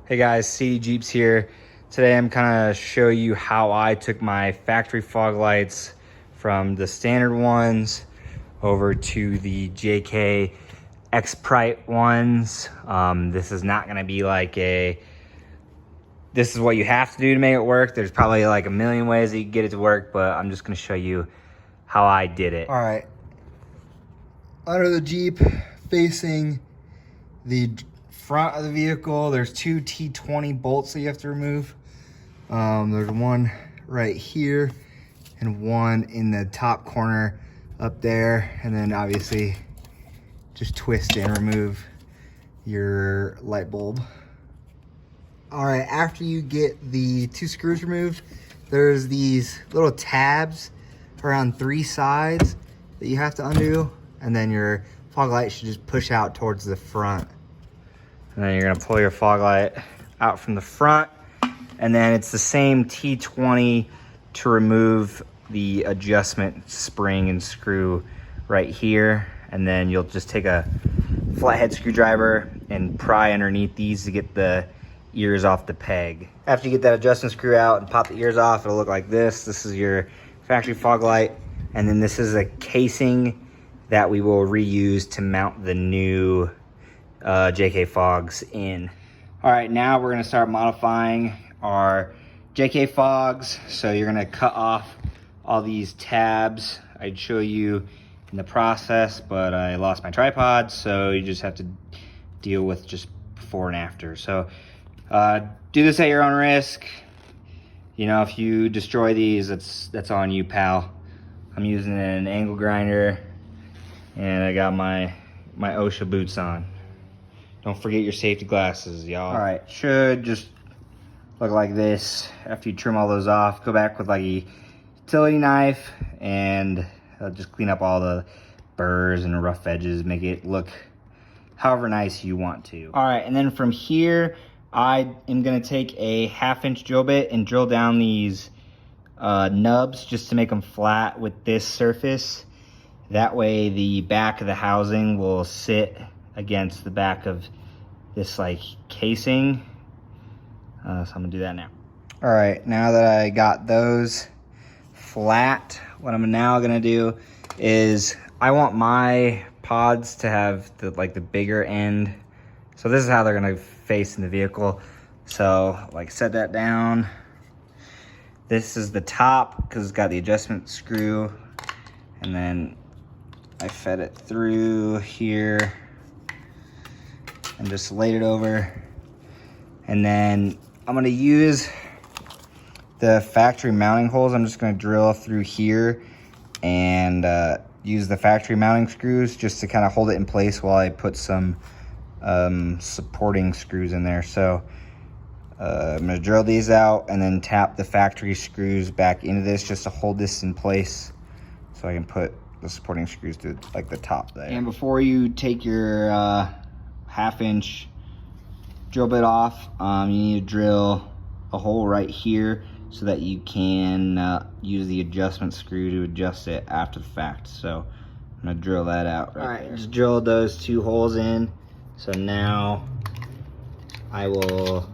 Hey guys, CD Jeeps here. Today I'm kind of show you how I took my factory fog lights from the standard ones over to the JK xpirte ones. This is not going to be like this is what you have to do to make it work. There's probably like a million ways that you can get it to work, but I'm just going to show you how I did it. All right, under the Jeep facing the front of the vehicle, there's two T20 bolts that you have to remove. There's one right here and one in the top corner up there, and then obviously just twist and remove your light bulb. All right, after you get the two screws removed, there's these little tabs around three sides that you have to undo, and then your fog light should just push out towards the front. And then you're gonna pull your fog light out from the front, and then it's the same T20 to remove the adjustment spring and screw right here. And then you'll just take a flathead screwdriver and pry underneath these to get the ears off the peg. After you get that adjustment screw out and pop the ears off, it'll look like this. This is your factory fog light, and then this is a casing that we will reuse to mount the new JK fogs in. All right, now we're gonna start modifying our JK fogs. So you're gonna cut off all these tabs. I'd show you in the process, but I lost my tripod, so you just have to deal with just before and after. So do this at your own risk. You know, if you destroy these, that's on you, pal. I'm using an angle grinder, and I got my OSHA boots on. Don't forget your safety glasses, y'all. All right, should just look like this. After you trim all those off, go back with like a utility knife and just clean up all the burrs and rough edges, make it look however nice you want to. All right, and then from here, I am gonna take a 1/2-inch drill bit and drill down these nubs just to make them flat with this surface. That way the back of the housing will sit against the back of this like casing. So I'm gonna do that now. All right, now that I got those flat, what I'm now gonna do is I want my pods to have the bigger end. So this is how they're gonna face in the vehicle. So like set that down. This is the top because it's got the adjustment screw, and then I fed it through here and just laid it over. And then I'm gonna use the factory mounting holes. I'm just gonna drill through here and use the factory mounting screws just to kind of hold it in place while I put some supporting screws in there. So I'm gonna drill these out and then tap the factory screws back into this just to hold this in place so I can put the supporting screws to like the top there. And before you take your 1/2-inch drill bit off, you need to drill a hole right here so that you can use the adjustment screw to adjust it after the fact. So I'm gonna drill that out right there. Just drilled those two holes in. So now I will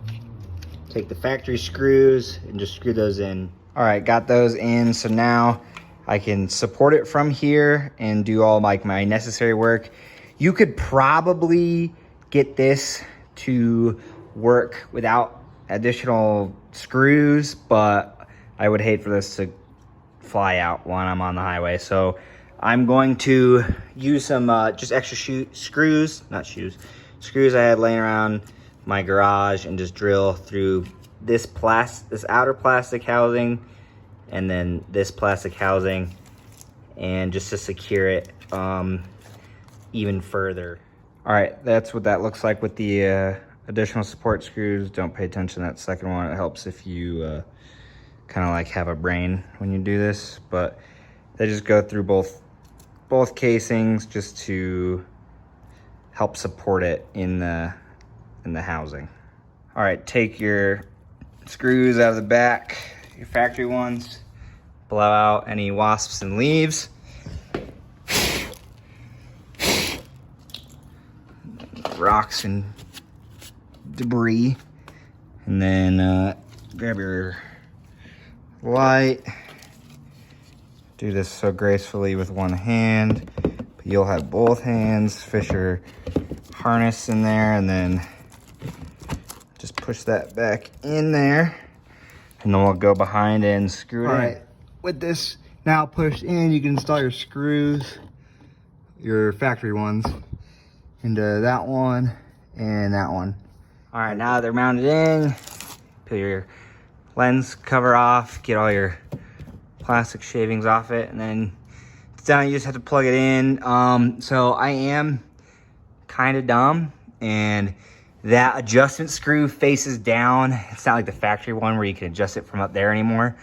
take the factory screws and just screw those in. All right, got those in. So now I can support it from here and do all like my necessary work. You could probably get this to work without additional screws, but I would hate for this to fly out when I'm on the highway. So I'm going to use some just extra screws I had laying around my garage, and just drill through this outer plastic housing and then this plastic housing, and just to secure it even further. All right, that's what that looks like with the additional support screws. Don't pay attention to that second one. It helps if you kind of like have a brain when you do this, but they just go through both casings just to help support it in the housing. All right, take your screws out of the back, your factory ones, blow out any wasps and leaves. Rocks and debris. And then grab your light. Do this so gracefully with one hand, but you'll have both hands. Fish your harness in there, and then just push that back in there. And then we'll go behind and screw it in. All right, with this now pushed in, you can install your screws, your factory ones, into that one and that one. All right, now they're mounted in, peel your lens cover off, get all your plastic shavings off it, and then it's done. You just have to plug it in. So I am kind of dumb, and that adjustment screw faces down. It's not like the factory one where you can adjust it from up there anymore.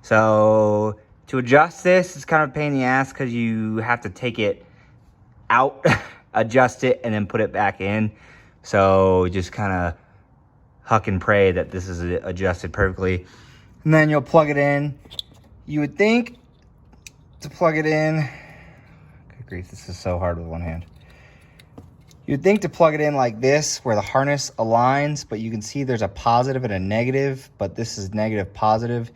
So to adjust this, it's kind of a pain in the ass because you have to take it out, adjust it, and then put it back in. So just kind of huck and pray that this is adjusted perfectly. And then you'll plug it in. You would think to plug it in, good grief, this is so hard with one hand. You'd think to plug it in like this, where the harness aligns, but you can see there's a positive and a negative, but this is negative positive.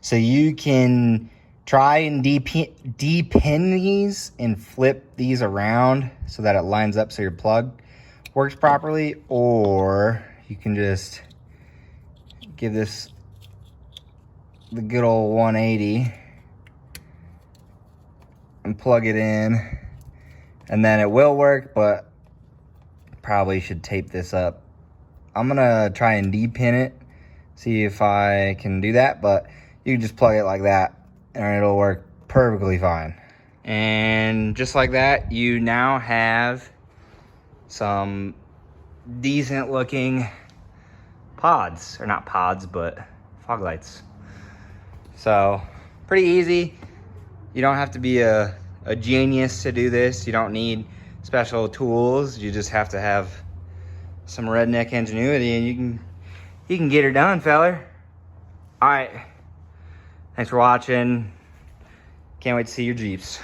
So you can try and depin these and flip these around so that it lines up so your plug works properly, or you can just give this the good old 180 and plug it in, and then it will work, but probably should tape this up. I'm gonna try and depin it, see if I can do that, but you can just plug it like that and it'll work perfectly fine. And just like that, you now have some decent looking pods, or not pods, but fog lights. So pretty easy. You don't have to be a genius to do this. You don't need special tools. You just have to have some redneck ingenuity, and you can get her done, feller. All right, thanks for watching. Can't wait to see your Jeeps.